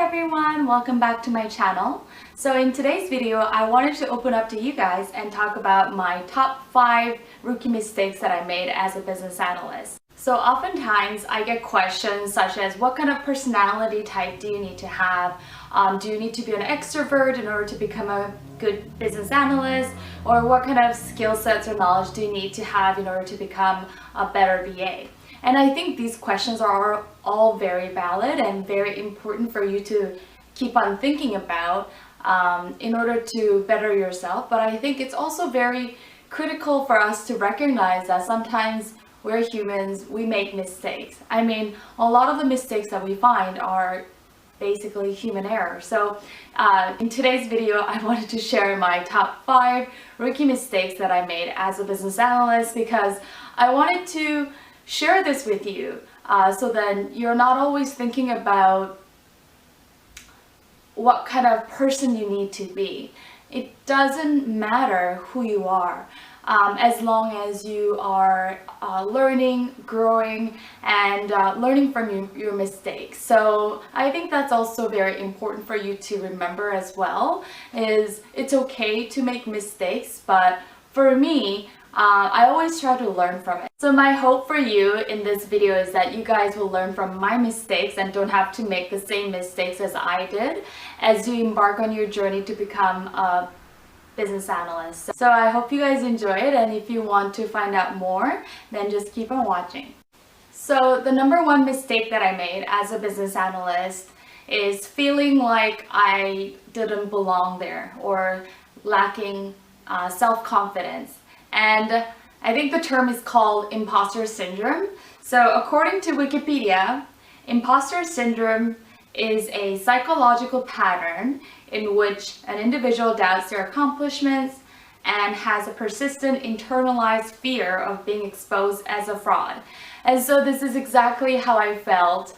everyone, welcome back to my channel. So in today's video, I wanted to open up to you guys and talk about my top 5 rookie mistakes that I made as a business analyst. So oftentimes I get questions such as, what kind of personality type do you need to have? Do you need to be an extrovert in order to become a good business analyst? Or what kind of skill sets or knowledge do you need to have in order to become a better VA? And I think these questions are all very valid and very important for you to keep on thinking about in order to better yourself. But I think it's also very critical for us to recognize that sometimes we're humans, we make mistakes. I mean, a lot of the mistakes that we find are basically human error. So in today's video, I wanted to share my top 5 rookie mistakes that I made as a business analyst, because I wanted to share this with you so then you're not always thinking about what kind of person you need to be. It doesn't matter who you are, as long as you are learning, growing, and learning from your mistakes. So I think that's also very important for you to remember as well, is it's okay to make mistakes, but for me, I always try to learn from it. So my hope for you in this video is that you guys will learn from my mistakes and don't have to make the same mistakes as I did as you embark on your journey to become a business analyst. So I hope you guys enjoy it, and if you want to find out more, then just keep on watching. So the number 1 mistake that I made as a business analyst is feeling like I didn't belong there or lacking self-confidence. And I think the term is called imposter syndrome. So according to Wikipedia, imposter syndrome is a psychological pattern in which an individual doubts their accomplishments and has a persistent internalized fear of being exposed as a fraud. And so this is exactly how I felt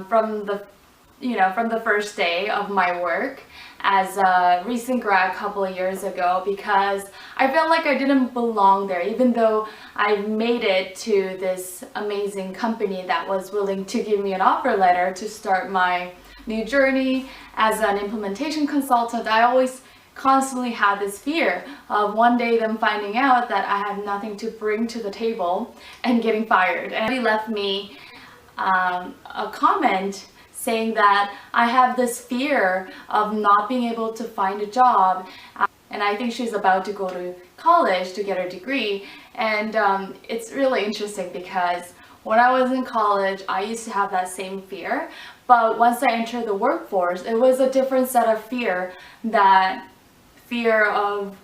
from the first day of my work as a recent grad a couple of years ago, because I felt like I didn't belong there, even though I made it to this amazing company that was willing to give me an offer letter to start my new journey as an implementation consultant. I always constantly had this fear of one day them finding out that I had nothing to bring to the table and getting fired. And he left me a comment saying that I have this fear of not being able to find a job, and I think she's about to go to college to get her degree. And it's really interesting because when I was in college, I used to have that same fear, but once I entered the workforce, it was a different set of fear. That fear of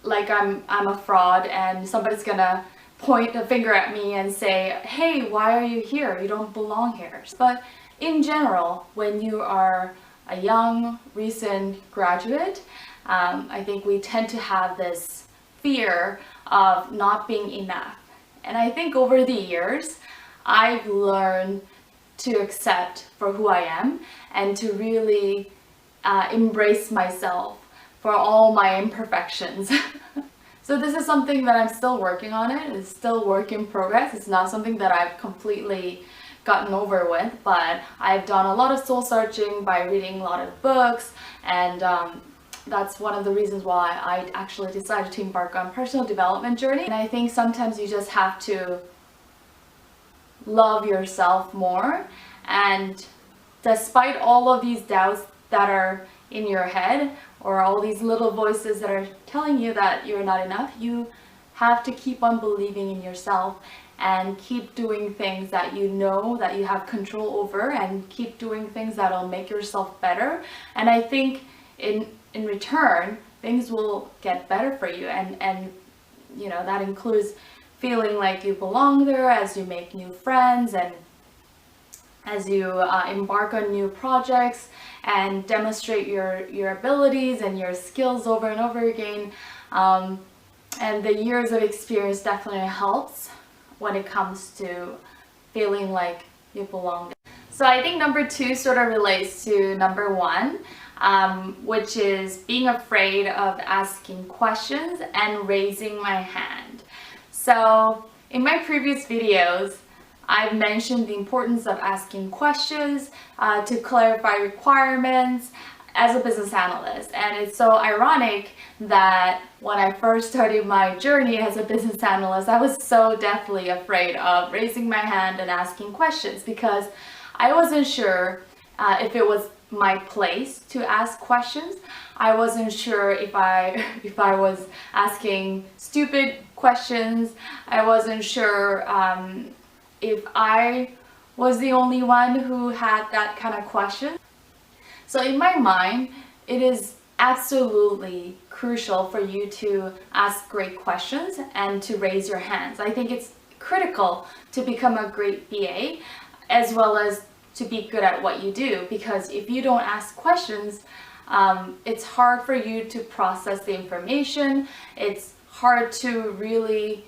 like I'm a fraud and somebody's gonna point a finger at me and say, hey, why are you here? You don't belong here. But in general, when you are a young, recent graduate, I think we tend to have this fear of not being enough. And I think over the years, I've learned to accept for who I am and to really embrace myself for all my imperfections. So this is something that I'm still working on. It's still work in progress. It's not something that I've completely gotten over with, but I've done a lot of soul searching by reading a lot of books, and that's one of the reasons why I actually decided to embark on personal development journey. And I think sometimes you just have to love yourself more, and despite all of these doubts that are in your head or all these little voices that are telling you that you're not enough, you have to keep on believing in yourself and keep doing things that you know that you have control over, and keep doing things that'll make yourself better. And I think in return, things will get better for you, and you know, that includes feeling like you belong there as you make new friends and as you embark on new projects and demonstrate your abilities and your skills over and over again. And the years of experience definitely helps when it comes to feeling like you belong. So I think number 2 sort of relates to number 1, which is being afraid of asking questions and raising my hand. So in my previous videos, I've mentioned the importance of asking questions to clarify requirements as a business analyst. And it's so ironic that when I first started my journey as a business analyst, I was so deathly afraid of raising my hand and asking questions because I wasn't sure if it was my place to ask questions. I wasn't sure if I was asking stupid questions. I wasn't sure if I was the only one who had that kind of question. So in my mind, it is absolutely crucial for you to ask great questions and to raise your hands. I think it's critical to become a great BA as well as to be good at what you do, because if you don't ask questions, it's hard for you to process the information. It's hard to really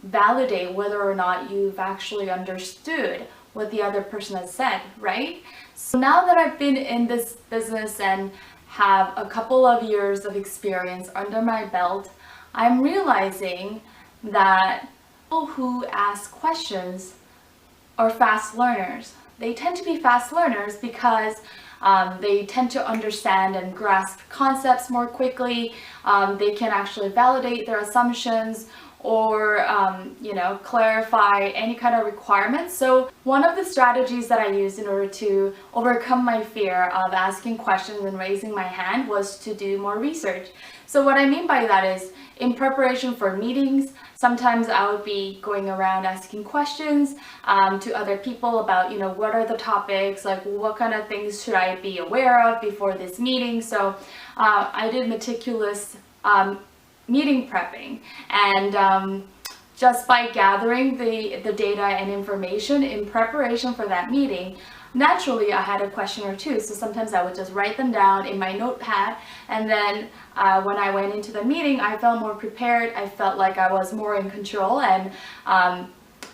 validate whether or not you've actually understood what the other person has said, right? So now that I've been in this business and have a couple of years of experience under my belt, I'm realizing that people who ask questions are fast learners. They tend to be fast learners because they tend to understand and grasp concepts more quickly. They can actually validate their assumptions or clarify any kind of requirements. So one of the strategies that I used in order to overcome my fear of asking questions and raising my hand was to do more research. So what I mean by that is, in preparation for meetings, sometimes I would be going around asking questions to other people about, what are the topics, like what kind of things should I be aware of before this meeting. So I did meticulous meeting prepping, and just by gathering the data and information in preparation for that meeting, naturally I had a question or two. So sometimes I would just write them down in my notepad, and then when I went into the meeting, I felt more prepared. I felt like I was more in control, and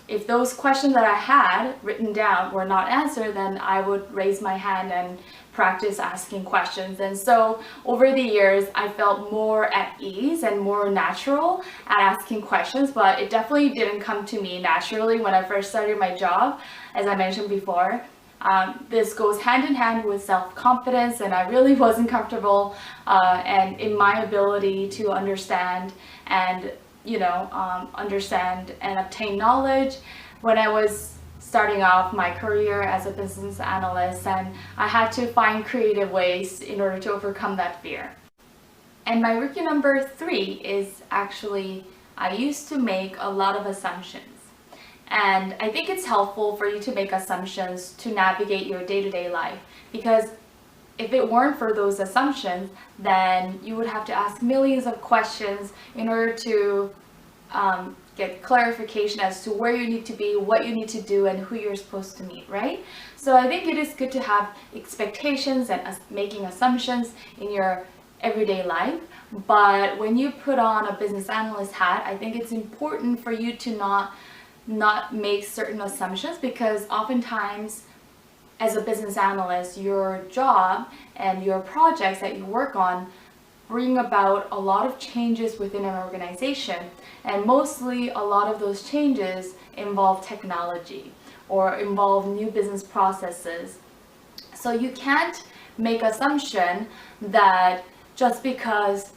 if those questions that I had written down were not answered, then I would raise my hand and practice asking questions. And so over the years, I felt more at ease and more natural at asking questions, but it definitely didn't come to me naturally when I first started my job, as I mentioned before. This goes hand in hand with self-confidence, and I really wasn't comfortable and in my ability to understand and understand and obtain knowledge when I was starting off my career as a business analyst, and I had to find creative ways in order to overcome that fear. And my rookie number 3 is actually, I used to make a lot of assumptions. And I think it's helpful for you to make assumptions to navigate your day-to-day life, because if it weren't for those assumptions, then you would have to ask millions of questions in order to get clarification as to where you need to be, what you need to do, and who you're supposed to meet, right? So I think it is good to have expectations and making assumptions in your everyday life. But when you put on a business analyst hat, I think it's important for you to not make certain assumptions, because oftentimes as a business analyst, your job and your projects that you work on bring about a lot of changes within an organization, and mostly a lot of those changes involve technology or involve new business processes. So you can't make assumption that just because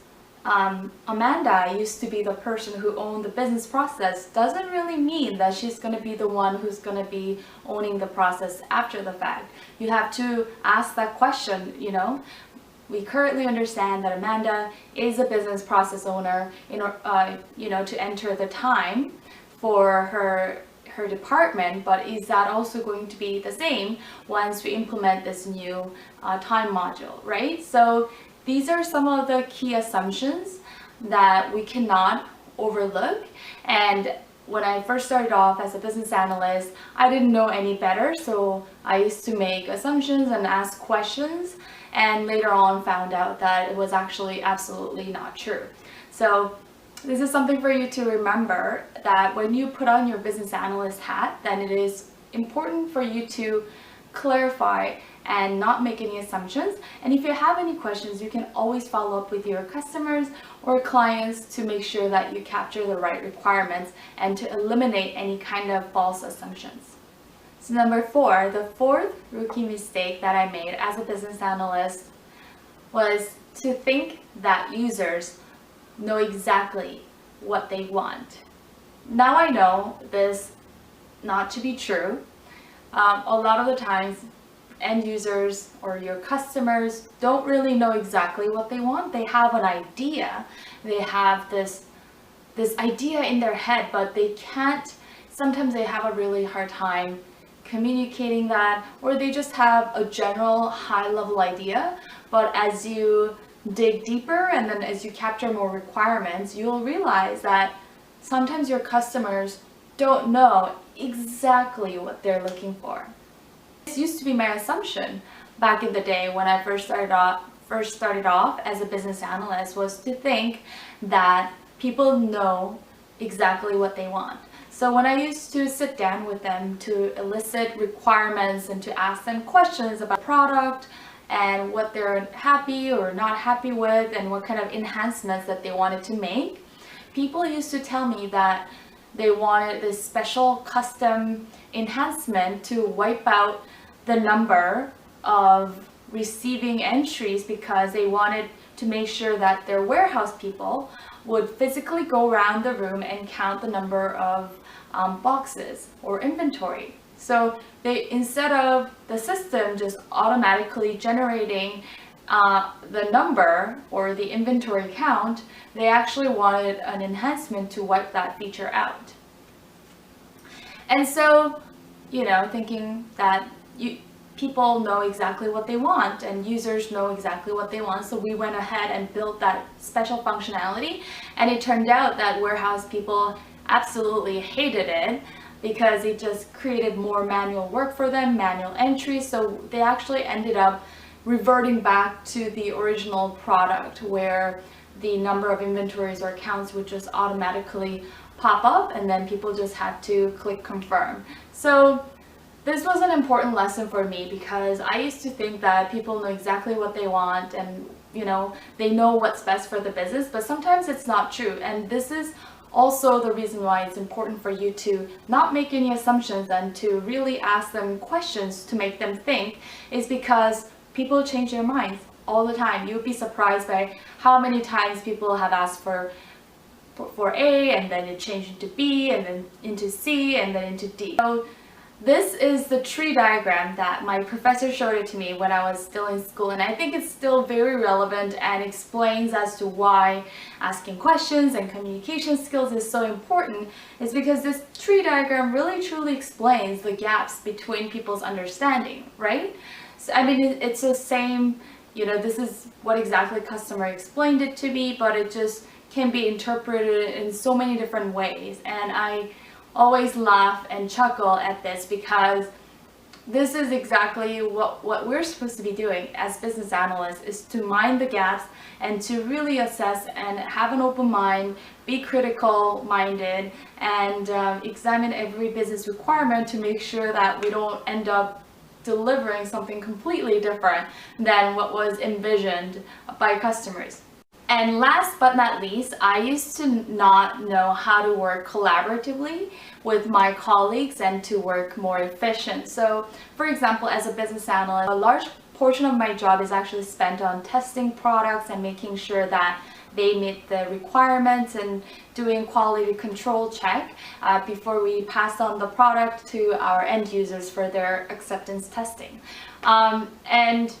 Amanda used to be the person who owned the business process doesn't really mean that she's going to be the one who's going to be owning the process after the fact. You have to ask that question, We currently understand that Amanda is a business process owner to enter the time for her department, but is that also going to be the same once we implement this new time module, right? So these are some of the key assumptions that we cannot overlook. And when I first started off as a business analyst, I didn't know any better, so I used to make assumptions and ask questions, and later on found out that it was actually absolutely not true. So this is something for you to remember, that when you put on your business analyst hat, then it is important for you to clarify and not make any assumptions. And if you have any questions, you can always follow up with your customers or clients to make sure that you capture the right requirements and to eliminate any kind of false assumptions. So number 4, the fourth rookie mistake that I made as a business analyst was to think that users know exactly what they want. Now I know this not to be true. A lot of the times end users or your customers don't really know exactly what they want. They have an idea. They have this idea in their head, but they can't, sometimes they have a really hard time communicating that, or they just have a general high level idea. But as you dig deeper and then as you capture more requirements, you'll realize that sometimes your customers don't know exactly what they're looking for. This used to be my assumption back in the day when I first started off as a business analyst, was to think that people know exactly what they want. So when I used to sit down with them to elicit requirements and to ask them questions about product and what they're happy or not happy with and what kind of enhancements that they wanted to make, people used to tell me that they wanted this special custom enhancement to wipe out the number of receiving entries because they wanted to make sure that their warehouse people would physically go around the room and count the number of boxes or inventory. So they, instead of the system just automatically generating the number or the inventory count, they actually wanted an enhancement to wipe that feature out. And so, thinking that people know exactly what they want and users know exactly what they want, so we went ahead and built that special functionality, and it turned out that warehouse people absolutely hated it because it just created more manual work for them, manual entries. So they actually ended up reverting back to the original product where the number of inventories or counts would just automatically pop up and then people just had to click confirm. So this was an important lesson for me because I used to think that people know exactly what they want and they know what's best for the business, but sometimes it's not true. And this is also the reason why it's important for you to not make any assumptions and to really ask them questions to make them think, is because people change their minds all the time. You'll be surprised by how many times people have asked for A and then it changed into B and then into C and then into D. So this is the tree diagram that my professor showed it to me when I was still in school, and I think it's still very relevant and explains as to why asking questions and communication skills is so important. Is because this tree diagram really truly explains the gaps between people's understanding, right? So, I mean, it's the same, this is what exactly customer explained it to me, but it just can be interpreted in so many different ways. And I always laugh and chuckle at this because this is exactly what we're supposed to be doing as business analysts, is to mind the gaps and to really assess and have an open mind, be critical minded, and examine every business requirement to make sure that we don't end up delivering something completely different than what was envisioned by customers. And last but not least, I used to not know how to work collaboratively with my colleagues and to work more efficient. So, for example, as a business analyst, a large portion of my job is actually spent on testing products and making sure that they meet the requirements and doing quality control check before we pass on the product to our end users for their acceptance testing. And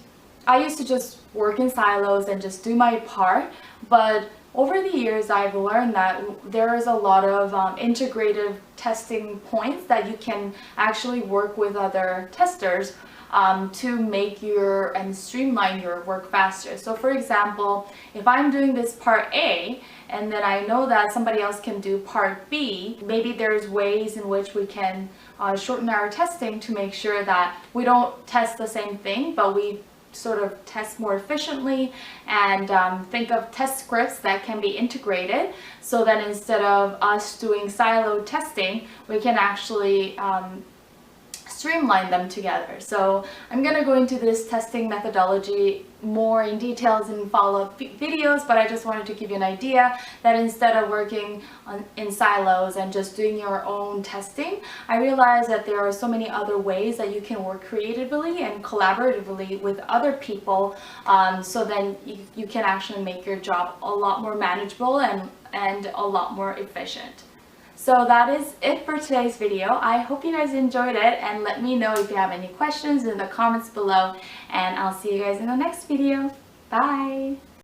I used to just work in silos and just do my part, but over the years I've learned that there is a lot of integrative testing points that you can actually work with other testers to make and streamline your work faster. So for example, if I'm doing this part A and then I know that somebody else can do part B, maybe there's ways in which we can shorten our testing to make sure that we don't test the same thing, but we sort of test more efficiently, and think of test scripts that can be integrated so that instead of us doing silo testing, we can actually streamline them together. So I'm going to go into this testing methodology more in details in follow-up videos, but I just wanted to give you an idea that instead of working in silos and just doing your own testing, I realized that there are so many other ways that you can work creatively and collaboratively with other people, so then you can actually make your job a lot more manageable and a lot more efficient. So that is it for today's video. I hope you guys enjoyed it, and let me know if you have any questions in the comments below, and I'll see you guys in the next video. Bye!